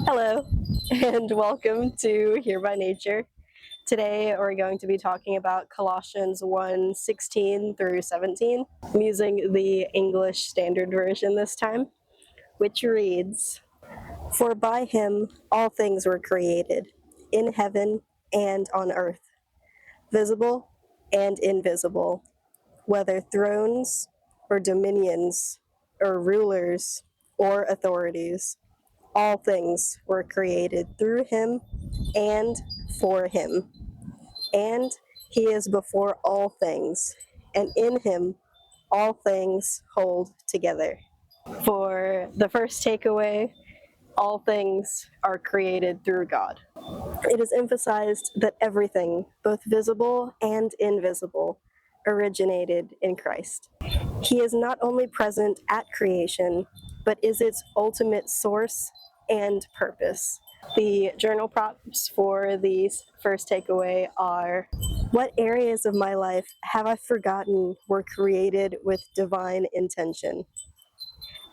Hello, and welcome to Hereby Nature. Today we're going to be talking about Colossians 1:16 through 17. I'm using the English Standard Version this time, which reads, "For by him all things were created, in heaven and on earth, visible and invisible, whether thrones or dominions or rulers or authorities. All things were created through him and for him. And he is before all things, and in him all things hold together." For the first takeaway, all things are created through God. It is emphasized that everything, both visible and invisible, originated in Christ. He is not only present at creation, but is its ultimate source and purpose. The journal prompts for the first takeaway are: what areas of my life have I forgotten were created with divine intention?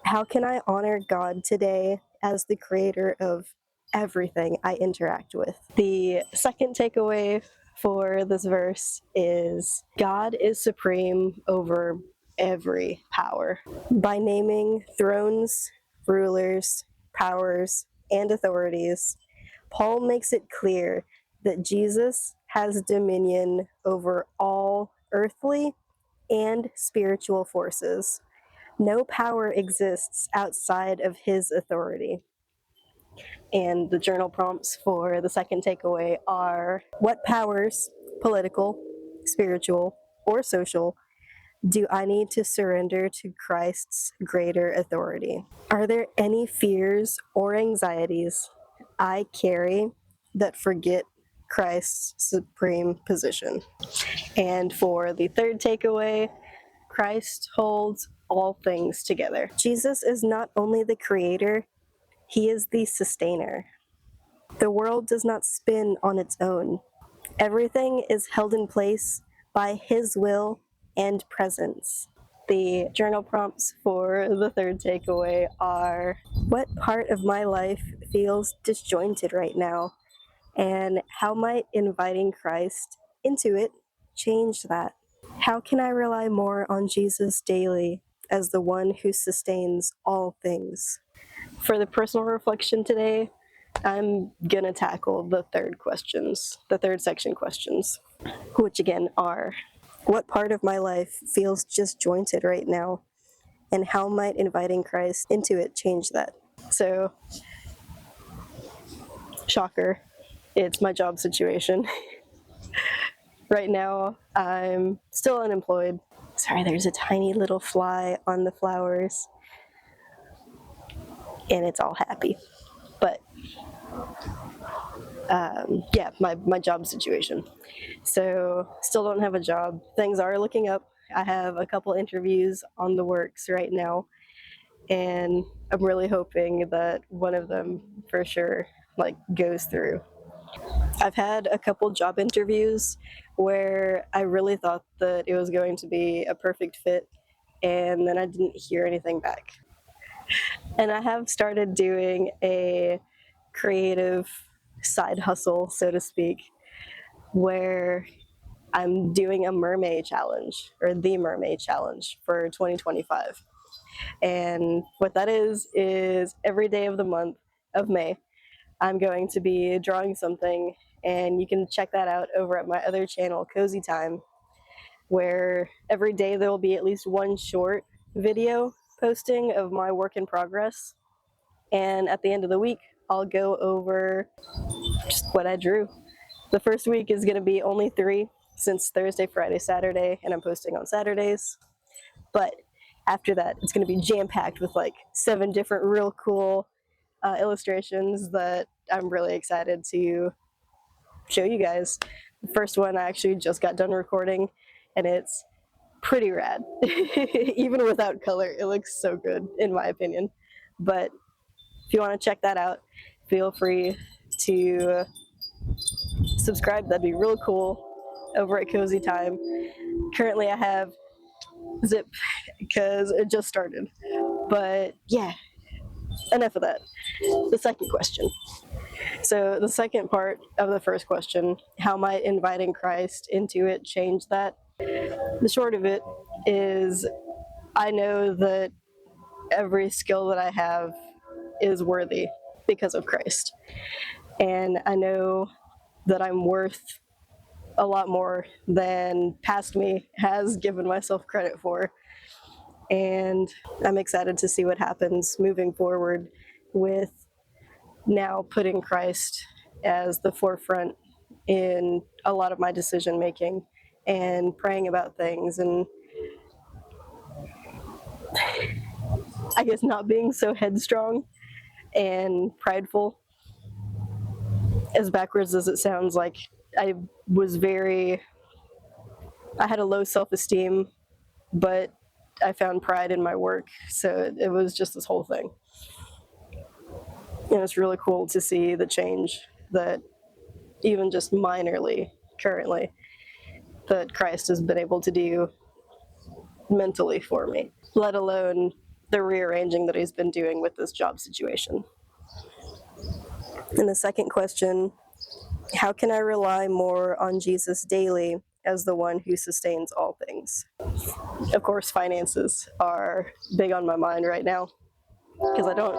How can I honor God today as the creator of everything I interact with? The second takeaway for this verse is: God is supreme over every power. By naming thrones, rulers, powers, and authorities, Paul makes it clear that Jesus has dominion over all earthly and spiritual forces. No power exists outside of his authority. And the journal prompts for the second takeaway are: what powers, political, spiritual, or social, do I need to surrender to Christ's greater authority? Are there any fears or anxieties I carry that forget Christ's supreme position? And for the third takeaway, Christ holds all things together. Jesus is not only the creator, he is the sustainer. The world does not spin on its own. Everything is held in place by his will and presence. The journal prompts for the third takeaway are: what part of my life feels disjointed right now? And how might inviting Christ into it change that? How can I rely more on Jesus daily as the one who sustains all things? For the personal reflection today, I'm gonna tackle the third section questions, which again are: what part of my life feels disjointed right now? And how might inviting Christ into it change that? So, shocker, it's my job situation. Right now, I'm still unemployed. Sorry, there's a tiny little fly on the flowers, and it's all happy. But yeah, my job situation. So still don't have a job. Things are looking up. I have a couple interviews on the works right now, and I'm really hoping that one of them for sure goes through. I've had a couple job interviews where I really thought that it was going to be a perfect fit, and then I didn't hear anything back. And I have started doing a creative side hustle, so to speak, where I'm doing a mermaid challenge, or the mermaid challenge, for 2025. And what that is every day of the month of May, I'm going to be drawing something, and you can check that out over at my other channel, Cozy Time, where every day there will be at least one short video posting of my work in progress. And at the end of the week, I'll go over just what I drew. The first week is going to be only 3, since Thursday, Friday, Saturday, and I'm posting on Saturdays. But after that, it's going to be jam-packed with 7 different real cool illustrations that I'm really excited to show you guys. The first one I actually just got done recording, and it's pretty rad. Even without color, it looks so good, in my opinion. But if you want to check that out, feel free to subscribe. That'd be really cool, over at Cozy Time. Currently I have Zip because it just started. But yeah, enough of that. The second question. So, the second part of the first question, how might inviting Christ into it change that? The short of it is, I know that every skill that I have is worthy because of Christ. And I know that I'm worth a lot more than past me has given myself credit for. And I'm excited to see what happens moving forward with now putting Christ as the forefront in a lot of my decision making and praying about things, and I guess not being so headstrong and prideful. As backwards as it sounds, like I was very, I had a low self-esteem, but I found pride in my work. So it was just this whole thing. And it's really cool to see the change that, even just minorly currently, that Christ has been able to do mentally for me, let alone the rearranging that he's been doing with this job situation. And the second question, how can I rely more on Jesus daily as the one who sustains all things? Of course, finances are big on my mind right now because I don't.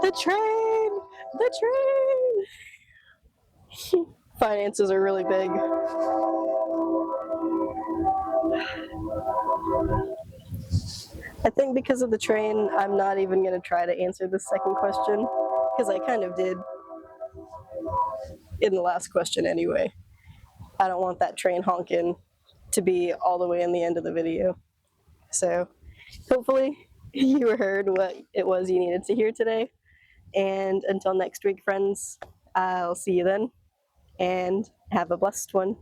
The train! The train! Finances are really big. I think because of the train, I'm not even going to try to answer the second question because I kind of did in the last question anyway. I don't want that train honking to be all the way in the end of the video. So hopefully you heard what it was you needed to hear today. And until next week, friends, I'll see you then, and have a blessed one.